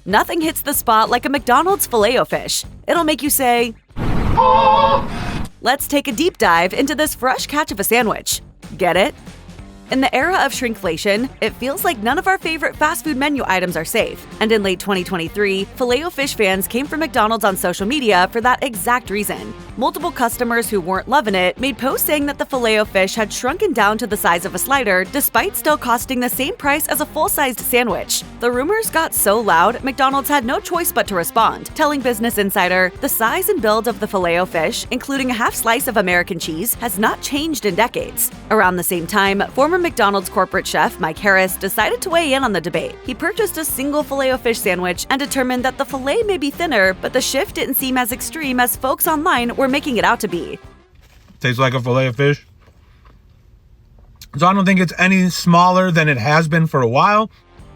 Nothing hits the spot like a McDonald's Filet-O-Fish. It'll make you say, let's take a deep dive into this fresh catch of a sandwich. Get it? In the era of shrinkflation, it feels like none of our favorite fast food menu items are safe. And in late 2023, Filet-O-Fish fans came for McDonald's on social media for that exact reason. Multiple customers who weren't loving it made posts saying that the Filet-O-Fish had shrunken down to the size of a slider despite still costing the same price as a full-sized sandwich. The rumors got so loud, McDonald's had no choice but to respond, telling Business Insider, "The size and build of the Filet-O-Fish, including a half slice of American cheese, has not changed in decades." Around the same time, former McDonald's corporate chef Mike Harris decided to weigh in on the debate. He purchased a single Filet-O-Fish sandwich and determined that the filet may be thinner, but the shift didn't seem as extreme as folks online were making it out to be. Tastes like a Filet-O-Fish. So I don't think it's any smaller than it has been for a while.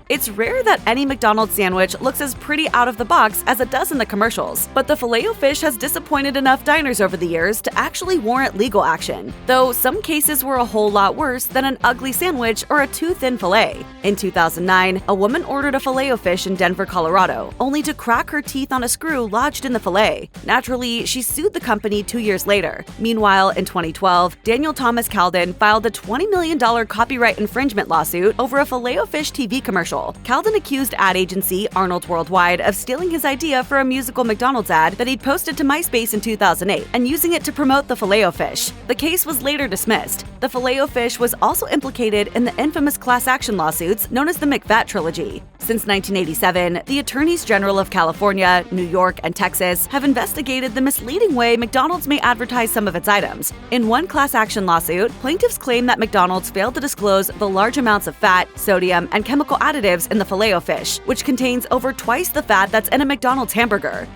It's rare that any McDonald's sandwich looks as pretty out of the box as it does in the commercials, but the Filet-O-Fish has disappointed enough diners over the years to actually warrant legal action, though some cases were a whole lot worse than an ugly sandwich or a too thin filet. In 2009, a woman ordered a Filet-O-Fish in Denver, Colorado, only to crack her teeth on a screw lodged in the filet. Naturally, she sued the company 2 years later. Meanwhile, in 2012, Daniel Thomas Calden filed a $20 million copyright infringement lawsuit over a Filet-O-Fish TV commercial. Calden accused ad agency Arnold Worldwide of stealing his idea for a musical McDonald's ad that he'd posted to MySpace in 2008 and using it to promote the Filet-O-Fish. The case was later dismissed. The Filet-O-Fish was also implicated in the infamous class action lawsuits known as the McFat Trilogy. Since 1987, the Attorneys General of California, New York, and Texas have investigated the misleading way McDonald's may advertise some of its items. In one class action lawsuit, plaintiffs claim that McDonald's failed to disclose the large amounts of fat, sodium, and chemical additives in the Filet-O-Fish, which contains over twice the fat that's in a McDonald's hamburger.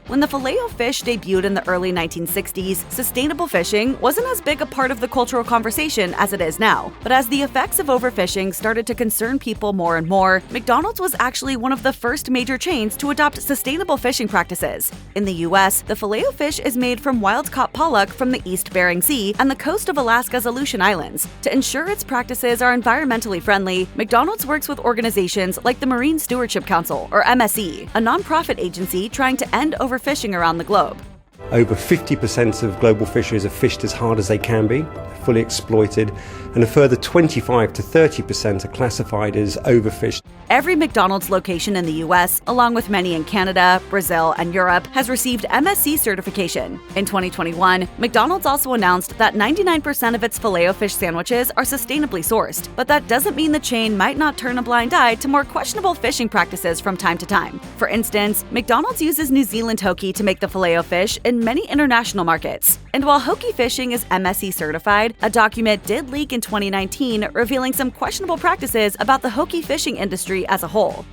When the Filet-O-Fish debuted in the early 1960s, sustainable fishing wasn't as big a part of the cultural conversation as it is now. But as the effects of overfishing started to concern people more and more, McDonald's was actually one of the first major chains to adopt sustainable fishing practices. In the US, the Filet-O-Fish is made from wild-caught pollock from the East Bering Sea and the coast of Alaska's Aleutian Islands. To ensure its practices are environmentally friendly, McDonald's works with organizations like the Marine Stewardship Council, or MSE, a nonprofit agency trying to end overfishing around the globe. Over 50% of global fisheries are fished as hard as they can be, fully exploited, and a further 25 to 30% are classified as overfished. Every McDonald's location in the US, along with many in Canada, Brazil, and Europe, has received MSC certification. In 2021, McDonald's also announced that 99% of its Filet-O-Fish sandwiches are sustainably sourced, but that doesn't mean the chain might not turn a blind eye to more questionable fishing practices from time to time. For instance, McDonald's uses New Zealand hoki to make the Filet-O-Fish in many international markets. And while hoki fishing is MSC certified, a document did leak in 2019 revealing some questionable practices about the hoki fishing industry as a whole.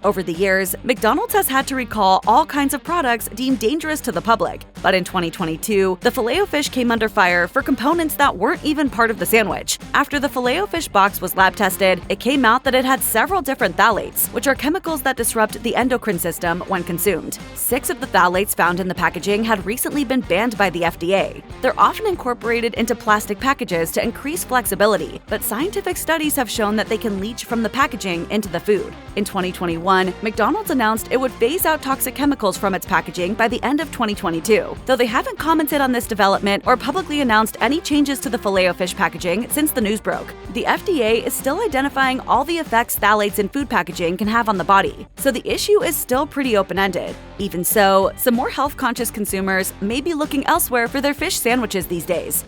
Over the years, McDonald's has had to recall all kinds of products deemed dangerous to the public, but in 2022, the Filet-O-Fish came under fire for components that weren't even part of the sandwich. After the Filet-O-Fish box was lab tested, it came out that it had several different phthalates, which are chemicals that disrupt the endocrine system when consumed. 6 of the phthalates found in the packaging had recently been banned by the FDA. They're often incorporated into plastic packages to increase flexibility, but scientific studies have shown that they can leach from the packaging into the food. In 2021, McDonald's announced it would phase out toxic chemicals from its packaging by the end of 2022, though they haven't commented on this development or publicly announced any changes to the Filet-O-Fish packaging since the news broke. The FDA is still identifying all the effects phthalates in food packaging can have on the body, so the issue is still pretty open-ended. Even so, some more health-conscious consumers may be looking elsewhere for their fish sandwiches these days.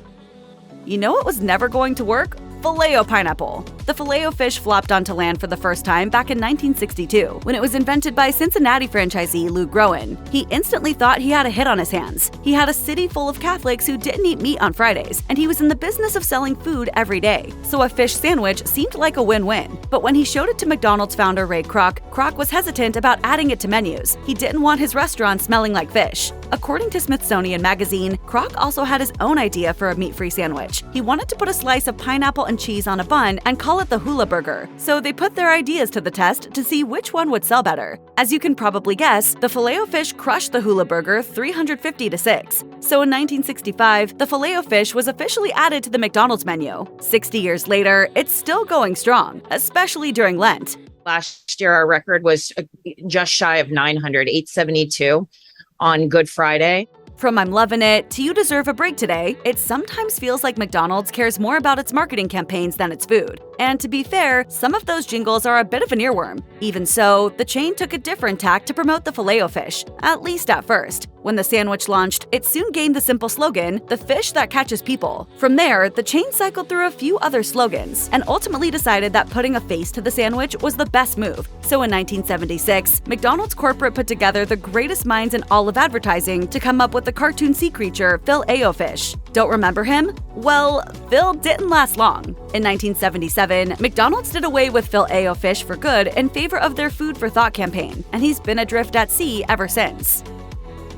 You know what was never going to work? Filet-O pineapple. The Filet-O-Fish flopped onto land for the first time back in 1962, when it was invented by Cincinnati franchisee Lou Groen. He instantly thought he had a hit on his hands. He had a city full of Catholics who didn't eat meat on Fridays, and he was in the business of selling food every day. So a fish sandwich seemed like a win-win. But when he showed it to McDonald's founder Ray Kroc, Kroc was hesitant about adding it to menus. He didn't want his restaurant smelling like fish. According to Smithsonian Magazine, Kroc also had his own idea for a meat-free sandwich. He wanted to put a slice of pineapple and cheese on a bun and call it the hula burger. So they put their ideas to the test to see which one would sell better. As you can probably guess, the Filet-O-Fish crushed the hula burger 350 to 6. So in 1965, the Filet-O-Fish was officially added to the McDonald's menu. 60 years later, it's still going strong, especially during Lent. Last year, our record was just shy of 900, 872 on Good Friday. From I'm loving it to you deserve a break today, it sometimes feels like McDonald's cares more about its marketing campaigns than its food. And to be fair, some of those jingles are a bit of an earworm. Even so, the chain took a different tack to promote the Filet-O-Fish, at least at first. When the sandwich launched, it soon gained the simple slogan, "The fish that catches people." From there, the chain cycled through a few other slogans, and ultimately decided that putting a face to the sandwich was the best move. So in 1976, McDonald's corporate put together the greatest minds in all of advertising to come up with the cartoon sea creature Filet-O-Fish. Don't remember him? Well, Phil didn't last long. In 1977, McDonald's did away with Filet-O-Fish for good in favor of their Food for Thought campaign, and he's been adrift at sea ever since.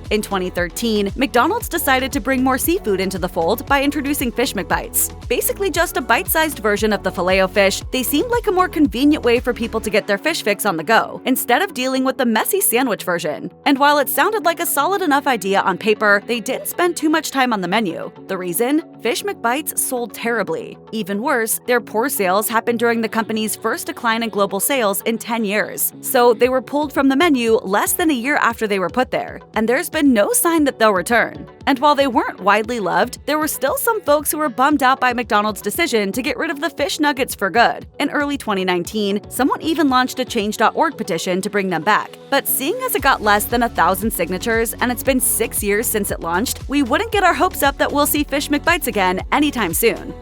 In 2013, McDonald's decided to bring more seafood into the fold by introducing Fish McBites. Basically just a bite-sized version of the Filet-O-Fish, they seemed like a more convenient way for people to get their fish fix on the go, instead of dealing with the messy sandwich version. And while it sounded like a solid enough idea on paper, they didn't spend too much time on the menu. The reason? Fish McBites sold terribly. Even worse, their poor sales happened during the company's first decline in global sales in 10 years. So they were pulled from the menu less than a year after they were put there. And there's been no sign that they'll return. And while they weren't widely loved, there were still some folks who were bummed out by McDonald's decision to get rid of the fish nuggets for good. In early 2019, someone even launched a Change.org petition to bring them back. But seeing as it got less than 1,000 signatures and it's been 6 years since it launched, we wouldn't get our hopes up that we'll see Fish McBites again anytime soon.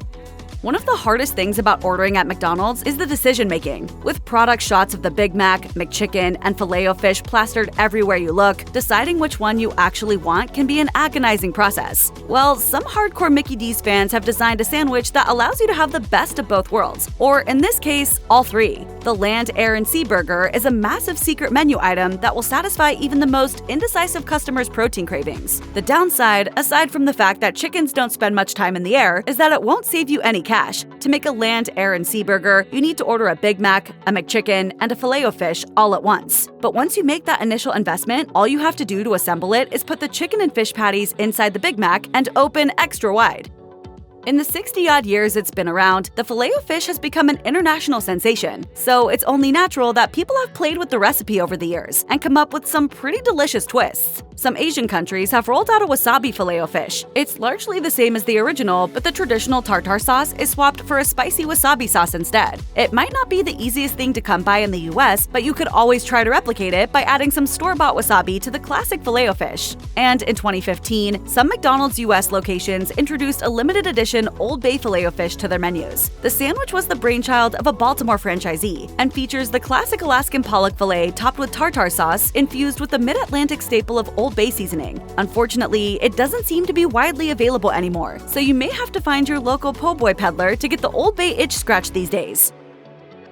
One of the hardest things about ordering at McDonald's is the decision-making. With product shots of the Big Mac, McChicken, and Filet-O-Fish plastered everywhere you look, deciding which one you actually want can be an agonizing process. Well, some hardcore Mickey D's fans have designed a sandwich that allows you to have the best of both worlds, or in this case, all three. The Land, Air, and Sea Burger is a massive secret menu item that will satisfy even the most indecisive customers' protein cravings. The downside, aside from the fact that chickens don't spend much time in the air, is that it won't save you any cash. To make a Land, Air, and Sea Burger, you need to order a Big Mac, a McChicken, and a Filet-O-Fish all at once. But once you make that initial investment, all you have to do to assemble it is put the chicken and fish patties inside the Big Mac and open extra wide. In the 60-odd years it's been around, the Filet-O-Fish has become an international sensation, so it's only natural that people have played with the recipe over the years and come up with some pretty delicious twists. Some Asian countries have rolled out a wasabi Filet-O-Fish. It's largely the same as the original, but the traditional tartar sauce is swapped for a spicy wasabi sauce instead. It might not be the easiest thing to come by in the US, but you could always try to replicate it by adding some store-bought wasabi to the classic Filet-O-Fish. And in 2015, some McDonald's US locations introduced a limited edition Old Bay Filet-O-Fish to their menus. The sandwich was the brainchild of a Baltimore franchisee and features the classic Alaskan pollock fillet topped with tartar sauce infused with the mid-Atlantic staple of Old Bay seasoning. Unfortunately, it doesn't seem to be widely available anymore, so you may have to find your local po' boy peddler to get the Old Bay itch scratched these days.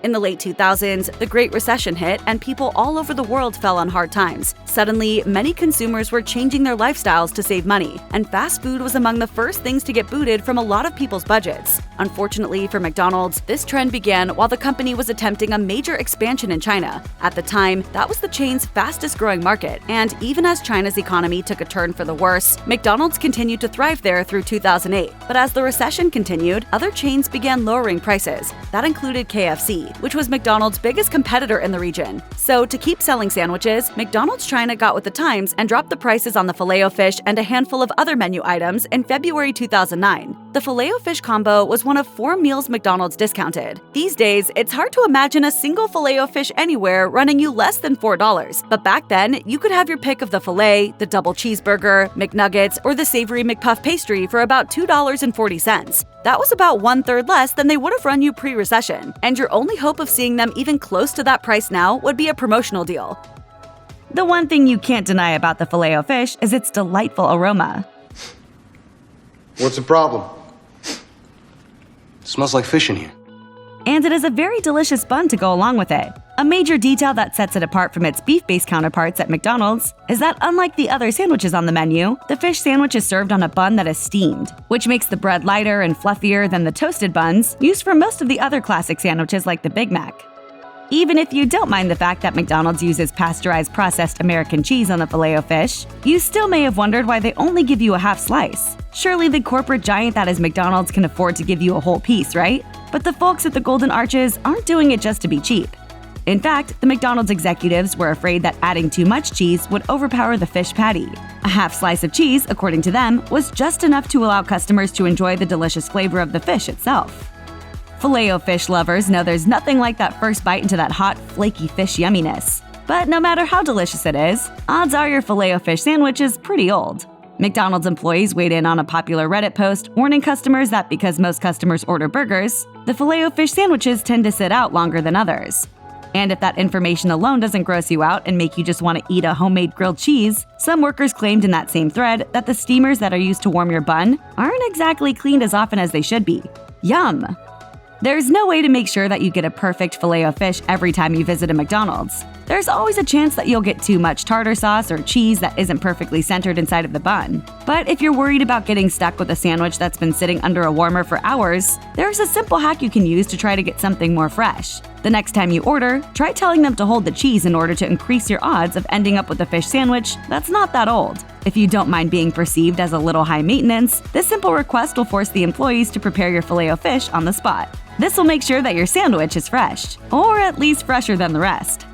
In the late 2000s, the Great Recession hit and people all over the world fell on hard times. Suddenly, many consumers were changing their lifestyles to save money, and fast food was among the first things to get booted from a lot of people's budgets. Unfortunately for McDonald's, this trend began while the company was attempting a major expansion in China. At the time, that was the chain's fastest growing market, and even as China's economy took a turn for the worse, McDonald's continued to thrive there through 2008. But as the recession continued, other chains began lowering prices. That included KFC, which was McDonald's biggest competitor in the region. So to keep selling sandwiches, McDonald's China got with the times and dropped the prices on the Filet-O-Fish and a handful of other menu items in February 2009. The Filet-O-Fish combo was one of 4 meals McDonald's discounted. These days, it's hard to imagine a single Filet-O-Fish anywhere running you less than $4. But back then, you could have your pick of the filet, the double cheeseburger, McNuggets, or the savory McPuff pastry for about $2.40. That was about 1/3 less than they would have run you pre-recession, and your only hope of seeing them even close to that price now would be a promotional deal. The one thing you can't deny about the Filet-O-Fish is its delightful aroma. What's the problem? It smells like fish in here. And it is a very delicious bun to go along with it. A major detail that sets it apart from its beef-based counterparts at McDonald's is that unlike the other sandwiches on the menu, the fish sandwich is served on a bun that is steamed, which makes the bread lighter and fluffier than the toasted buns used for most of the other classic sandwiches like the Big Mac. Even if you don't mind the fact that McDonald's uses pasteurized processed American cheese on the Filet-O-Fish, you still may have wondered why they only give you a half slice. Surely the corporate giant that is McDonald's can afford to give you a whole piece, right? But the folks at the Golden Arches aren't doing it just to be cheap. In fact, the McDonald's executives were afraid that adding too much cheese would overpower the fish patty. A half slice of cheese, according to them, was just enough to allow customers to enjoy the delicious flavor of the fish itself. Filet-O-Fish lovers know there's nothing like that first bite into that hot, flaky fish yumminess. But no matter how delicious it is, odds are your Filet-O-Fish sandwich is pretty old. McDonald's employees weighed in on a popular Reddit post warning customers that because most customers order burgers, the Filet-O-Fish sandwiches tend to sit out longer than others. And if that information alone doesn't gross you out and make you just want to eat a homemade grilled cheese, some workers claimed in that same thread that the steamers that are used to warm your bun aren't exactly cleaned as often as they should be. Yum! There's no way to make sure that you get a perfect Filet-O-Fish every time you visit a McDonald's. There's always a chance that you'll get too much tartar sauce or cheese that isn't perfectly centered inside of the bun. But if you're worried about getting stuck with a sandwich that's been sitting under a warmer for hours, there's a simple hack you can use to try to get something more fresh. The next time you order, try telling them to hold the cheese in order to increase your odds of ending up with a fish sandwich that's not that old. If you don't mind being perceived as a little high maintenance, this simple request will force the employees to prepare your Filet-O-Fish on the spot. This will make sure that your sandwich is fresh, or at least fresher than the rest.